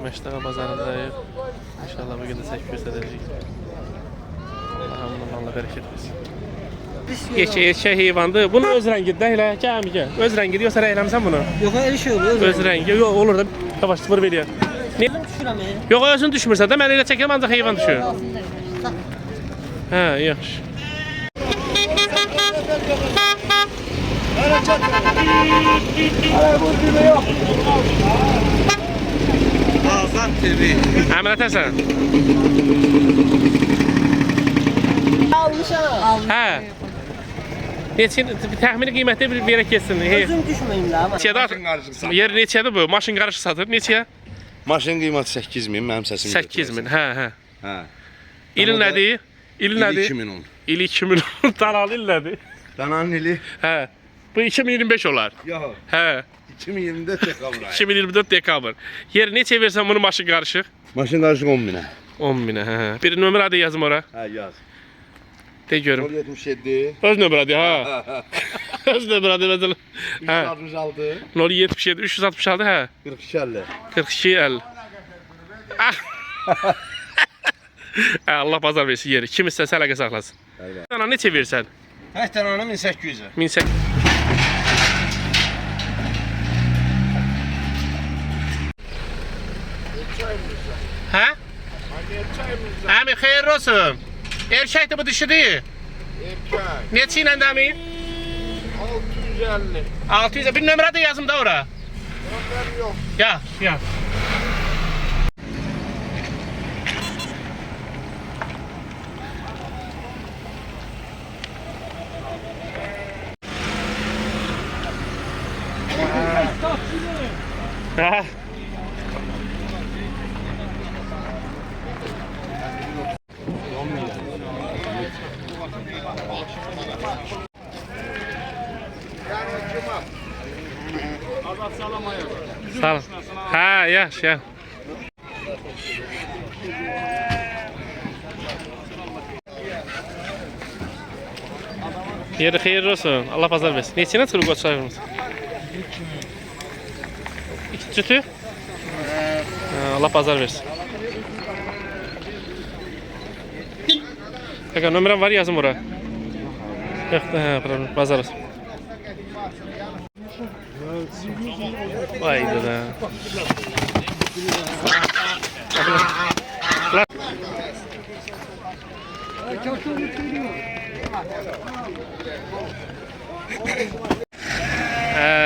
Meştağa bazarındayıq. İnşallah bugün də çək göstərəcəyik. Allah bərəkət versin. Eşək heyvandır. Bunun öz rəngidir elə. Gəl. Öz rəngidir yoxsa rəngləmisən bunu? Yox, elə şey olur. Öz rəngi. Yox, olur da. Yavaş sıfır veriyor. Ne? Yox, özün düşmürsən də mən elə çəkirəm ancaq heyvan düşür. Hə, yaxşı. Azad TV. Əminət Həsən. Almışam. Hə. Neçə təxmini qiymətli bir verək keçsin. Özüm düşməyim də. Neçədə? Yer neçədir bu? Maşın qarışı satır. Neçəyə? Maşın qiyməti 8000, mənim səsim 8000. Hə. Hə. İlin nədir? İlin nədir? 2010. İl 2010. Danalı il nədir? Dananın ili? Hə. Bu 2025 olar. Yox. Hə. 2024 dekabr ayı. 2024 dekabr. Yer neçə versən bunu maşın qarışıq? Maşın qarışıq 10.000-ə. 10.000-ə, hə. Bir nömrə adı yazım ora. Hə, yaz. De görüm. 077 Öz nömrə adı, ha. Öz nömrə adı mesela. Hə. 366 077 366, hə. 42 50. 42 50. Allah bazar versin yeri. Kim istəsə əlaqə saxlasın. Ana neçə versən? Hər dənanı 1800-ə. 1800. Hə? Əmi xeyirli olsun. Erkəkdir bu dişidir. Erkək. Neçə ilə dəmi? 650. 600. Bir nömrə də yazım da ora. Problem yox. Ya. Ha. Sağ ol. Ha, yaxşı. Yeri xeyirli olsun. Allah pazar versin. Neçəyə çıxır qoç sayımız? 2 cütü? Allah pazar versin. Bakın nömrəm var yazım ora. Yox, problem. Pazar olsun. Vay da.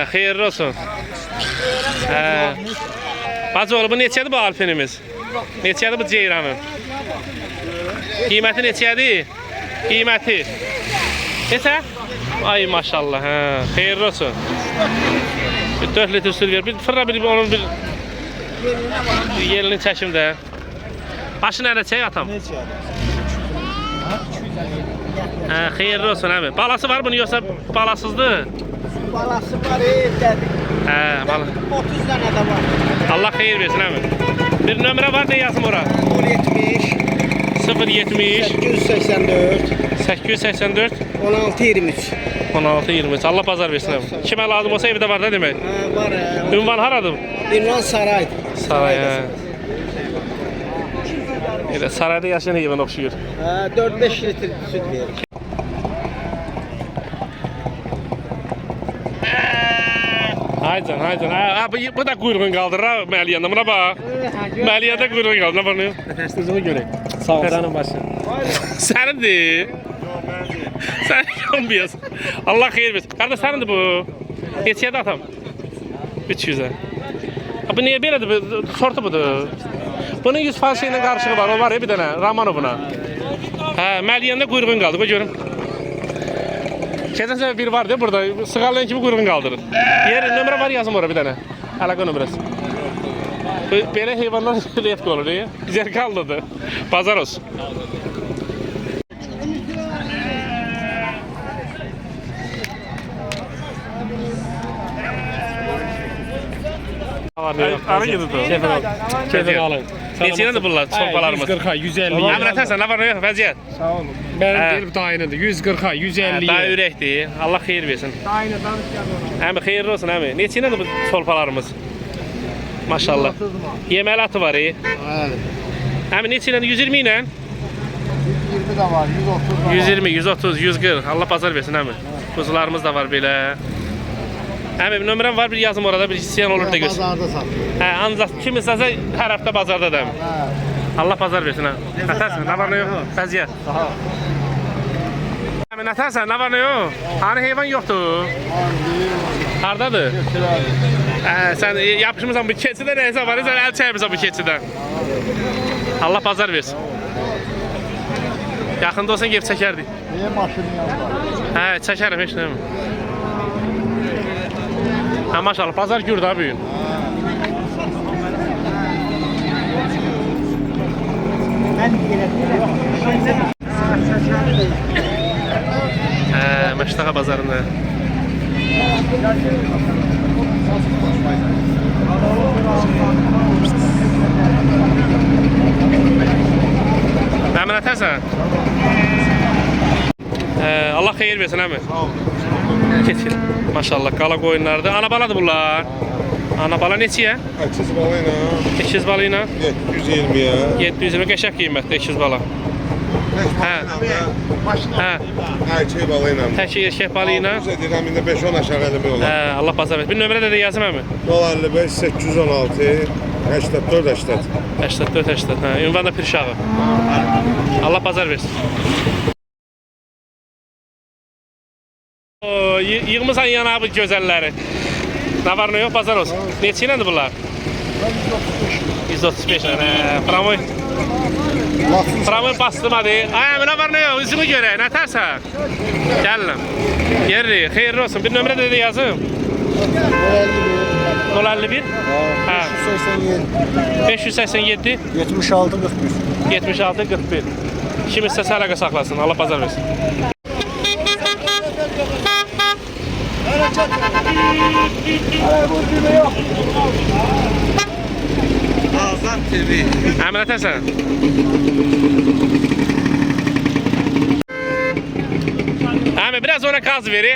Xeyirli olsun. Bacıoğlu, bu neçədir bu alpenimiz? Neçədir bu ceyranın? Qiyməti neçədir? Qiyməti. Neçə? Ay maşallah, xeyirli olsun. 4 litr süt ver. Bir fırla onun bir yelini çəkim də. Başı nədə çək atam? Xeyirli olsun əmi. Balası var bunun yoxsa balasızdır? Balası var evdədir. Bala. 30 dənə də var. Allah xeyir versin əmi. Bir nömrə var da yazım ora. 070 884 884 1623. 1623. Allah pazar versin əmi. Kimə lazım olsa evdə var da demək. Var. Ünvan haradır? Ünvan Saraydır. Saray. Elə sarayda yaşayan heyvan oxşuyur. 4-5 litr süt verir. Haycan. Bu da quyruğun qaldırır ha Məliyəndə. Buna bax. Məliyədə quyruğun qaldırır. Nə var ne? Nəfəsinizi görək. Sağ ol canım başı. Sənindir. Sən yoxmayasın. Allah xeyir versin. Qardaş sənindir bu. Neçəyə də atam? 300-ə. Bu niyə belədir? Sortu budur. Bunun 100% şeylə qarışığı var. O var ya bir dənə. Ramanovuna. Məliyəndə quyruğun qaldı. Qoy görüm. Keçən səfər biri var deyə burada. Sığallayan kimi quyruğun qaldırır. Yeri nömrə var yazım ora bir dənə. Əlaqə nömrəsi. Belə heyvanlar retki olur. Zerkallıdır. Bazar olsun. Ara gidiyor. Kefir alın. Neçədir bunlar? Çolpalarımız. 140'a 150. Əmrət Həsən, nə var, nə yox, vəziyyət? Sağ olun. Benim gelip dayınıdır. 140'a 150. Daha ürəkdir. Allah xeyir versin. Dayını danışacağım ona. Əmi xeyirli olsun əmi. Neçədir bu çolpalarımız? Maşallah. Yeməli atı var. Bəli. Həmin neçə ilə? 120 ilə? 120 də var, 130 da var. 120, 130, 140. Allah bazar versin əmi. Quzularımız da var belə. Əmi nömrəm var, bir yazım orada, bir istəyən olur da görsün. Bazarda satılır. Hə, ancaq kim istəsə hər həftə bazarda da əmi. Allah bazar versin ha. Nətərsən, nə var nə yox? Vəziyyət. Əmi nətərsən, nə var nə yox? Hani heyvan yoxdur? Hardadır? Sən yapışmısan bu keçidə nəysə var, sən əl çəkmirsən bu keçidən. Allah bazar versin. Yaxında olsan gəlib çəkərdik. Niyə maşının yanında? Hə, çəkərəm heç nəyəm. Hə, maşallah, bazar gürdü ha bugün. Hə, Məştaqa bazarında. Məmin ətərsən? Allah xeyir versin əmi. Keçir. Maşallah, qala qoyunlardır. Ana baladır bunlar. Ana bala neçəyə? 8 bala ilə 8 bala ilə 720-yə. 720 qəşəng qiymətdə 200 bala. Hə. Hə. Erkək bala ilə. Tək erkək balı ilə. Bizə deyirəm, indi 5-10 aşağı eləmək olar. Hə, Allah bazar versin. Bir nömrə də yazım əmi. 055 816 84 80. 84 80. Hə, ünvan da Pirşağı. Allah bazar versin. O, yığmısan yana bu gözəlləri. Nə var nə yox, bazar olsun. Neçə iləndir bunlar? 135 ilə. Pramoy. Pramoy bastırmadı. Ay əmi, nə var nə yox, üzümü görək, nə tərsən? Gəlin. Yerli, xeyirli olsun. Bir nömrə də yazım. 051 hə 587 76 41. 76 41. Kim istəsə əlaqə saxlasın. Allah bazar versin. Azad TV. Əmin ətərsən? Əmi, biraz ona qaz veri.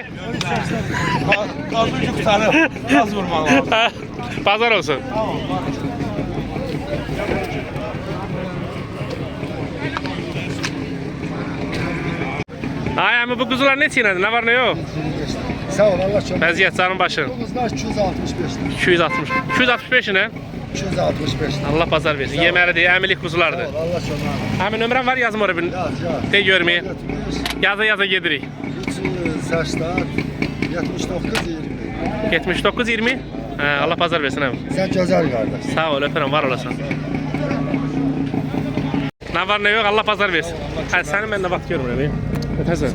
Qazı yuxarı. Qaz vurmaq lazım. Bazar olsun. Ay əmi, bu quzular neçə iləndir? Nə var nə yox? Sağ ol, Allah çok. Vəziyyət canın başın. Domuzlar 265. 260. 265 ilə? 265. Allah bazar versin. Yeməlidir, əmilik quzulardır. Allah çok. Həmin nömrəm var, yazım oraya bir. Yaz. De görməyim. Yaza gedirik. 380 79 20. 79 20. Allah bazar versin əmi. Sen güzel kardeş. Sağ ol, öpürəm, var olasın. Nə var nə yox, Allah bazar versin. Hə, sənin mən nə vaxt görmürəm. Ötəsən.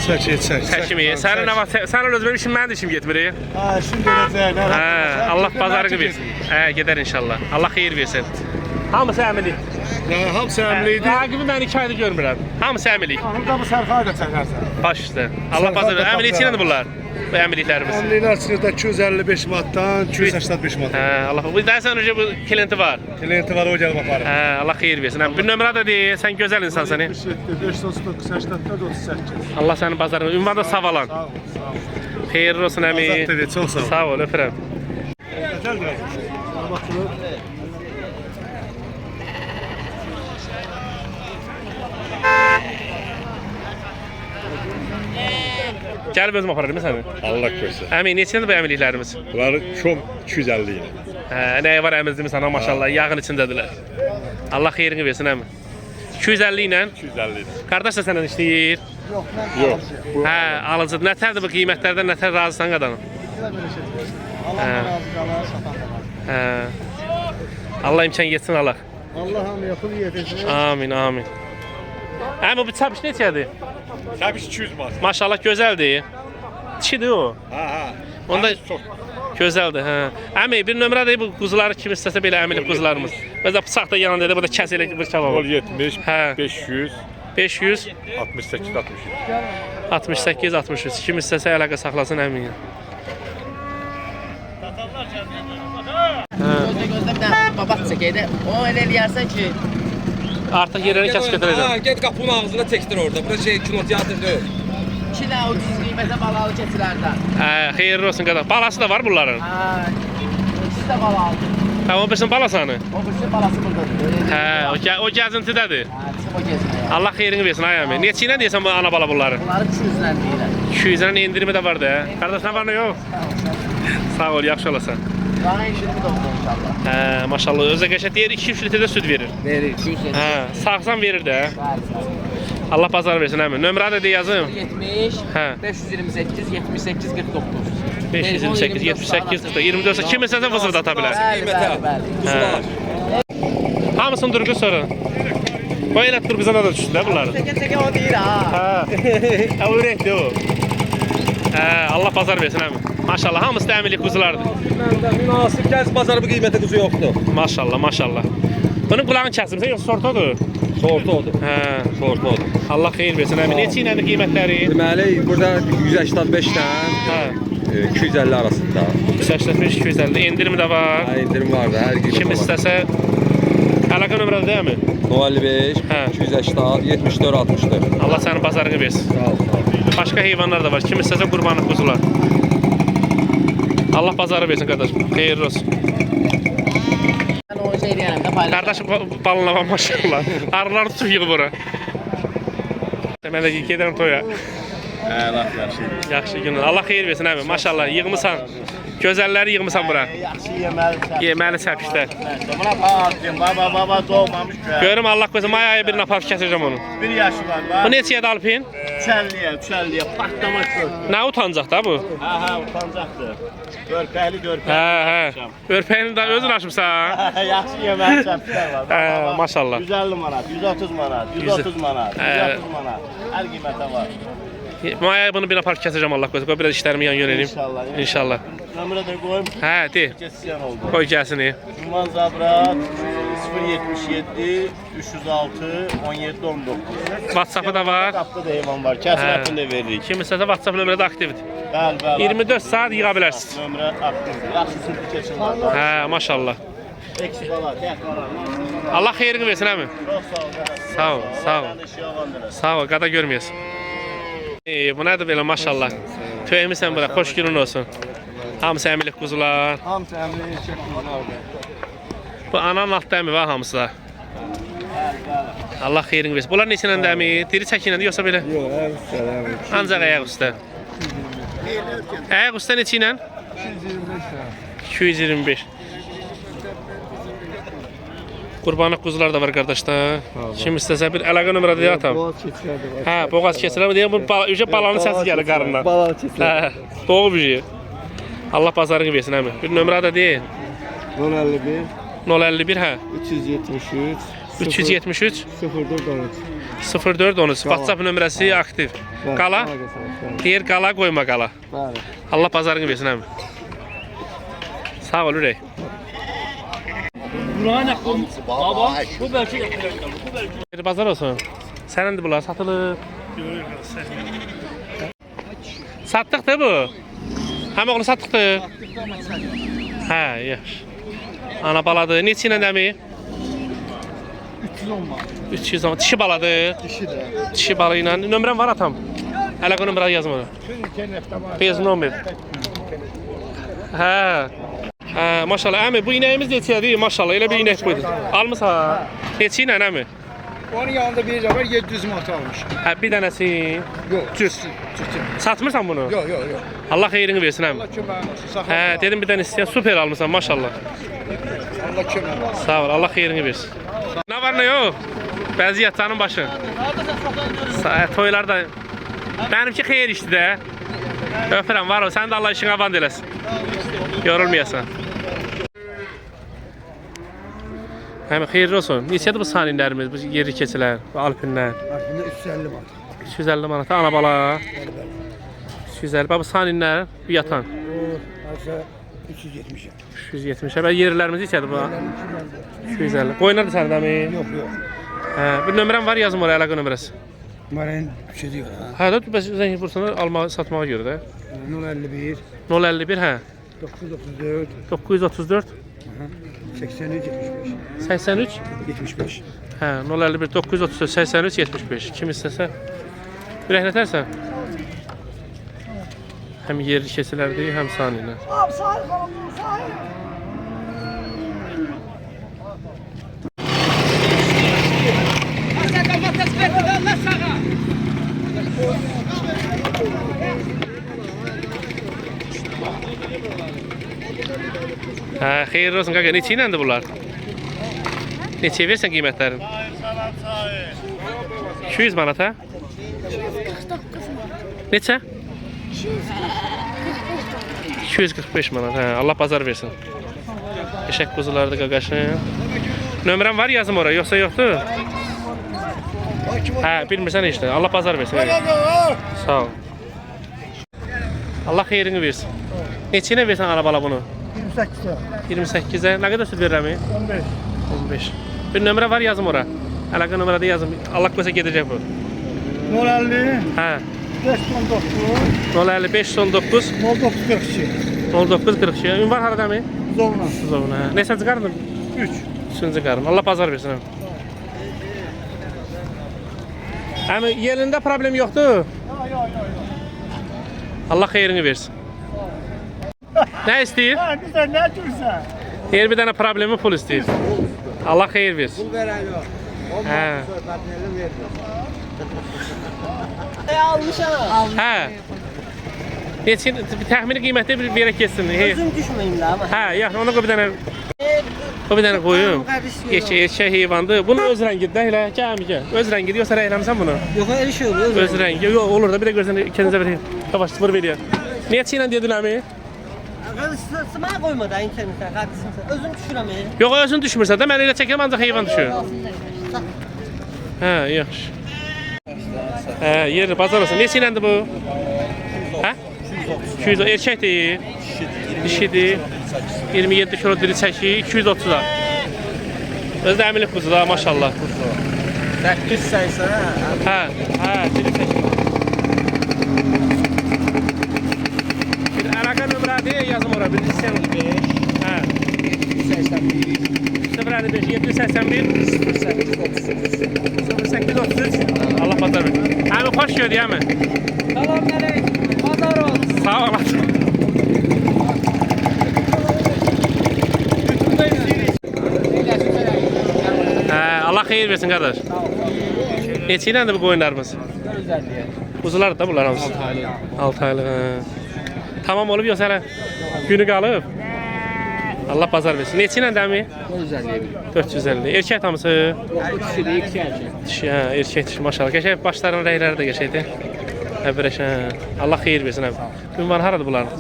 Çək. Çəkimi. Sənin nə vaxt, sənin özünün işin mənim də işim getmir. Ha, şimdi görəcək. Hə, Allah bazarını versin. Hə, gedər inşallah. Allah xeyir versin. Hamısı əmilik. Hamısı əmliydi. Raqibi mən 2 aydır görmürəm. Hamısı əmilik. Burada bu sərfayı da çəkərsən. Baş üstə. Allah bazar versin. Əmilik içinədir bunlar. Bu əmiliklərimiz. Əmliylər çıxırda 255 manatdan 285 manat. Hə, Allah. Bu dəsən bu klienti var. Klienti var, o gəlib aparır. Hə, Allah xeyir versin. Bir nömrə də deyir, sən gözəl insansan. 539 84 38. Allah sənin bazarını, ünvan da savalan. Sağ ol. Xeyirli olsun əmi. Azad TV, çox sağ ol. Sağ ol, öpürəm. Gəl biraz. Gəlib özüm apararım səni. Allah korusun. Əmi, neçədir bu əmiliklərimiz? Bunları çok 250 ile. Hə, nəyə var əmizimiz sana maşallah, yağın içindədirlər. Allah xeyrini versin əmi. 250 ilə. 250 ile. Qardaş da səndən işləyir. Yok. Bu Hə, alıcıdır. Nətərdir bu qiymətlərdən, nətər razısan qadanım? Hə. Allah imkan yetsin Allah. Allah'ım yapın yetişsin. Amin, amin. Əmi, bu çapiş neçədir? tabii 200 manat. Maşallah gözəldir. Çidir o. Ha. Onda Çok. gözəldir, hə. Əmi, bir nömrə deyib bu quzuları kim istəsə belə əmilik quzularımız. Mesela bıçaq da yanında da, bu da kəs elə bıçaq var. 070 Hə. 500 500 68 60. 68 63. Kim istəsə əlaqə saxlasın əmin. Gözde bir tane babat çekeydi. O öyle eləyərsən ki, Artıq yerlərini kəs götürəcəm. Ha, get qapının ağzına çəkdir orada. Burası kinoteatr deyil. 2 dənə ucuz qiymətə balalı keçilərdən. Hə, xeyirli olsun qadın. Balası da var bunların. Ha, ikisi də balalı. Tamam, birsin balasanı. O birisi balası buradadır. Hə, o gəzintidədir. Ha, bizim o gezmeye. Allah xeyrini versin ay əmi. Neçə ilə deyəsən bu ana bala bunları? Bunları 200'dən deyirəm. 200-dən endirimi də var da. Qardaş nə var nə yox? Sağ ol, yaxşı olasan. Daha indirimi de olur inşallah. Hə, maşallah. Özə qəşəng deyir 2-3 litrdə süd verir. Verir. 200 verir. Hə, sağsan verir də. Bəli. Allah bazar versin əmi. Nömrə də yazım. 70, Hə. 528, 78, 49. 528 78 40 24 kim istəsə vızır da ata bilər. Bəli, bəli, bəli. Kuzular. Hamısını durğu sonra. Bu elə dur bizə də düşdü də bunlar. Çəkə o deyir ha. Hə. Öyrəkdi o. Hə, Allah bazar versin əmi. Maşallah hamısı da əmilik quzulardır. Münasib gəz bazarı bu qiymətə quzu yoxdur. Maşallah, maşallah. Bunun qulağını kəsmirsən yoxsa sortodur? Sortu odur. Hə. Sortu odur. Allah xeyir versin əmi. Neçə ilədir qiymətləri? Deməli, burada 185-dən Hə. 250 arasında. 185 250 endirim də var. Hə, indirim var da, hər qiymət Kim var. istəsə əlaqə nömrədə deyilmi? 55, Hə. 280, 74, 64. Allah sənin bazarını versin. Sağ ol, sağ ol. Başqa heyvanlar da var. Kim istəsə qurbanlıq quzular. Allah bazarı versin qardaş. Xeyirli olsun. Ben o şey deyirəm də paylaş. Qardaş balına var maşallah. Arılar tutub yığıb ora. Mən də gedirəm toya. Yaxşı günün. Allah xeyir versin əmi. Maşallah yığmısan. Gözəlləri yığmısan bura. Yaxşı yeməlisən. Yeməli çəpişlər. Buna bağırdım. Baba doğmamış köy. Görüm Allah qoysa may ayı birini aparıb kəsəcəm onu. 1 yaşı var. Bu neçəyə də alpin? 350'ye patlamak köy. Nə utancaq da bu? Ha utancaqdır. Görpəli. Hə. Örpəyini də özün açmısan. Yaxşı yeməlisən. Hə, maşallah. 150 manat, 130 manat, 130 manat, 130 manat. Hər qiymətə var. May ayı bunu bir aparıb kəsəcəm Allah qoysa. Qoy biraz işlərimi yan yöneleyim. İnşallah. İnşallah. Nömrə də qoyum. Hə, de. Kesiyan oldu. Qoy gəlsin. Ünvan Zabrat 077 306 17 19. WhatsApp-ı da var. Qapda da heyvan var. Kəsim Hə. haqqında veririk. Kim istəsə WhatsApp nömrədə aktivdir. Bəli. 24 saat yığa bilərsiniz. Nömrə aktivdir. Yaxşı sürtü keçin var. Hə, maşallah. Eksik olar, tək var. Allah xeyrini versin əmi. Çox sağ ol. Sağ ol, sağ ol. Mən də şey olandır. Sağ ol, qada görməyəsən. Bu nədir belə maşallah. Töyəmisən bura, xoş günün olsun. Hamısı əmilik quzular. Hamısı əmri eşək quzlardır. Bu ananın altda əmi var hamısı da. Allah xeyrini versin. Bunlar neçə ilə də əmi? Diri çəki ilə yoxsa belə? Yox, əmri. Ancaq ayaq üstə. Ayaq üstə neçə ilə? 225. Qurbanlıq quzular da var qardaşlar. Kim istəsə bir əlaqə nömrədə atam. Hə, boğaz keçirəm. Deyəm bu balanın səsi gəlir qarnından. Balan keçir. Hə, doğru bir şey. Allah bazarını versin əmi. Bir nömrə də deyin. 051 051 hə. 373 373 0413. 0413. WhatsApp nömrəsi aktiv. Qala? Deyir qala, qoyma qala. Bəli. Allah bazarını versin əmi. Sağ ol ürək. Bir bazar olsun. Sənindir bunlar satılıb. Satdıq da bu. Həm oğlu satdıq da. Hə, yaxşı. Ana baladır. Neçə ilə dəmi? 310 manat. 310. Dişi baladır. Dişi də. Dişi balı ilə. Nömrəm var atam. Əlaqə nömrə yazım onu. Bez nömrə. Hə. Hə, maşallah əmi bu inəyimiz neçədir? Maşallah elə bir inək buydu. Almısan? Neçə ilə əmi? Onun yanında bir var 700 manat almış. Hə, bir dənəsi. Yox, Cüz. Satmırsan bunu? Yox. Allah xeyrini versin əmi. Allah köməyin olsun. Saxla. Hə, dedim bir dənə istəyən super almısan maşallah. Allah köməyin olsun. Sağ ol, Allah xeyrini versin. Nə var nə yox? Bəziyyət canın başı. Toylar da benimki xeyir işdi də. Öpürəm var o, sən də Allah işin avand eləsin. Yorulmayasan. Həmi xeyirli olsun. Neçədir bu saninlərimiz, bu yeri keçilər, bu alpinlər? Aslında 350 manat. 250 manata ana bala. 250. Bu saninlər, bu yatan. Aşağı 370. 370. Bəli yerlərimiz neçədir bu? 250. Qoyunlar da səndə mi? Yox. Hə, bir nömrəm var, yazım oraya əlaqə nömrəsi. Mənim şey deyir ha. Hə, də bəs zəng vursunlar, almağa, satmağa görə də. 051 051 hə. 934 934 83 75. 83 75. hə 051 934 83 75. Kim istəsə ürəknətərsən. Həm yerli keçilərdir, həm saniyələr. xeyirli olsun qaqa. Neçə iləndir bunlar? Neçəyə versən qiymətlərin? 200 manat ha? 49 mu? Neçə? 245 manat ha. Allah bazar versin. Eşək quzuları da qaqaşın. Nömrəm var yazım oraya yoxsa yoxdur? Hə, bilmirsən işte. Allah bazar versin. Sağ ol. Allah xeyrini versin. Neçəyə versən arabala bunu? 28'e. 28'e. Nə qədər süt verirəm? 15. 15. Bir nömrə var yazım ora. Əlaqə nömrədə yazım. Allah qoysa gedəcək bu. 050. Hə. 519. 050 519 0942. 0942. Ünvan haradadır? Zovna. Zovna. Neçənci qarın? 3. Üçüncü qarın. Allah bazar versin. Əmi yerində problem yoxdur. Allah xeyrini versin. Nə istəyir? Ha, güzel ne diyorsun? Yer bir dənə problemi pul istəyir. Allah xeyir versin. Pul veren yok. Hə. Almışam. Hə. Neçə təxmini qiymətdə bir verək getsin. Özüm düşməyim də amma. Hə, yaxşı ona qoy bir dənə. O bir dənə qoyum. Eşək heyvandır. Bunun öz rəngidir elə. Gəl. Öz rəngidir yoxsa rəyləmsən bunu? Yox, elə şey olur. Öz rəngi. Yox, olur da bir də görsən ikinizə vereyim. Yavaş sıfır verəyim. Neçə ilə dedin əmi? Sımaya qoyma da internetə, qardaşım. Özüm düşürəm. Yox, özün düşmürsən də mən elə çəkirəm ancaq heyvan düşür. Hə, yaxşı. Hə, yeri bazar olsun. Neçə iləndir bu? Hə? 200 erkəkdir. Dişidir. 27 kilo diri çəkir, 230 da. Özdə əmilik quzu da, maşallah. 880. Hə, diri çəkir. Bir əlaqə nömrədir, yazım ora, bir istəyən. Hə. 055 781 0833 Allah bazar versin. Əmi xoş gördük əmi. Salam əleykum. Bazar olsun. Sağ olasın. Allah xeyir versin qardaş. Neçə iləndir bu qoyunlarımız? Quzular da bunlar hamısı. 6 aylıq. Tamam olub yoxsa hələ günü qalıb? Allah bazar versin. Neçə iləndir əmi? 450. Erkək hamısı? Dişi, hə, erkək dişi maşallah. Qəşəng başlarının rəyləri də qəşəngdir. Hə, Allah xeyir versin əmi. Ünvan haradır bunların?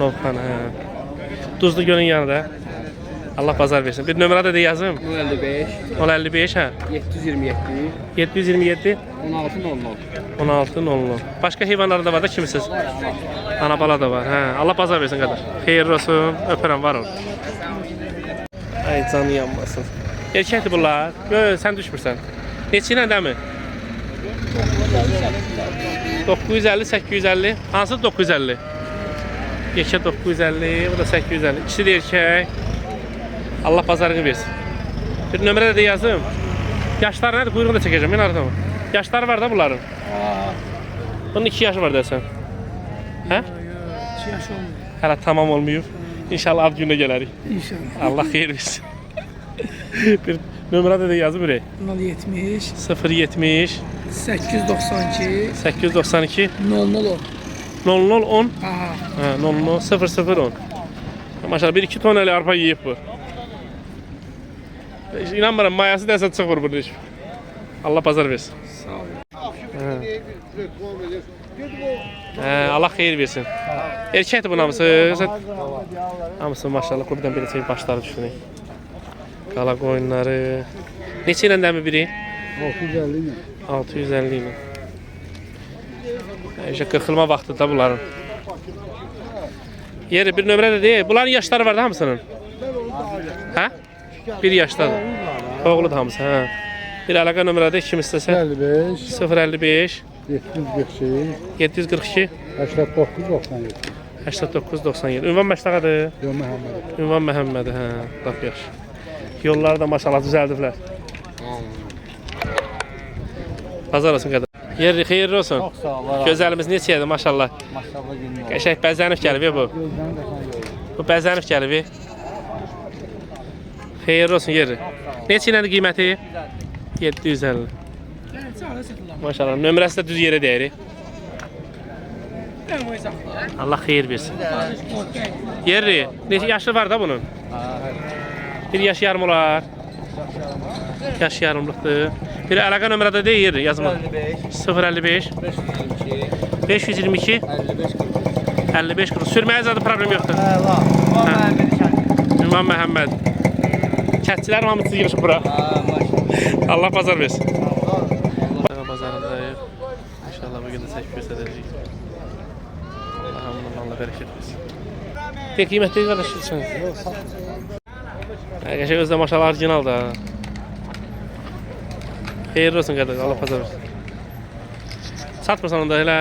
Novxanı, hə. Duzlu gölün yanında. Allah bazar versin. Bir nömrə də yazım. 055 hə. 727 1600. Başqa heyvanlar da var da kimisiz? Ana bala da var. Hə. Allah bazar versin qardaş. Xeyirli olsun. Öpürəm var ol. Ay canı yanmasın. Erkəkdir bunlar. Yox, sən düşmürsən. Neçə ilə dəmi? 950 850. Hansı 950? Yekə 950, bu da 850. İkisi də erkək. Allah bazarını versin. Bir nömrə də yazım. Yaşları nədir? Quyruğunu da çəkəcəm. Mən aradım. Yaşları var da bunların. Bunun 2 yaşı var desən. Hə? 2 yaş olmuyor. Hələ tamam olmayıb. İnşallah ad gününə gələrik. İnşallah. Allah xeyir versin. Bir nömrə də yazım ürək. 070 070 892 892 0010. 0010 Aha. Hə, 0010. Maşallah 1-2 ton elə arpa yeyib bu. İnanmıram, mayası dəsə çıxmır bunun iş. Allah bazar versin. Sağ ol. Allah xeyir versin. Erkəkdir bunun hamısı. Hamısı maşallah, qurdan belə çəkib başları düşünək. Qala qoyunları. Neçə ilə dəmi biri? 650 ilə. 650 ilə. İşte qırxılma vaxtı da bunların. Yeri bir nömrə də deyil. Bunların yaşları var da hamısının? Hə? 1 yaşdadır. Oğludur hamısı, hə. Bir əlaqə nömrədə kim istəsə? 055 742 89 97. Ünvan Məştağadır. Ünvan Məhəmmədi, hə. Lap yaxşı. Yolları da maşallah düzəldiblər. Bazar olsun qədər. Yeri xeyirli olsun. Çox sağ ol. Gözəlimiz neçəyədir maşallah. Maşallah günü. Qəşəng bəzənib gəlib bu. Bu bəzənib gəlib. Xeyirli olsun yeri. Neçə iləndir qiyməti? 750. Maşallah nömrəsi də düz yerə dəyirik. Allah xeyir versin. Yeri, neçə yaşı var da bunun? Bir yaş yarım olar. Yaş yarımlıqdır. Bir əlaqə nömrədə deyir yazma. 055 522 55 40. Sürməyə zaten problem yoxdur. İmam Məhəmməd. Kətçilər hamısı yığışıb bura. Allah bazar versin. Bazarındayıq. İnşallah bugün də çək göstərəcəyik. Allah bərəkət versin. Tek qiymət deyil qardaş üçün. Qəşəng özdə maşallah orijinal da. Xeyirli olsun qardaş. Allah bazar versin. Satmırsan onda elə.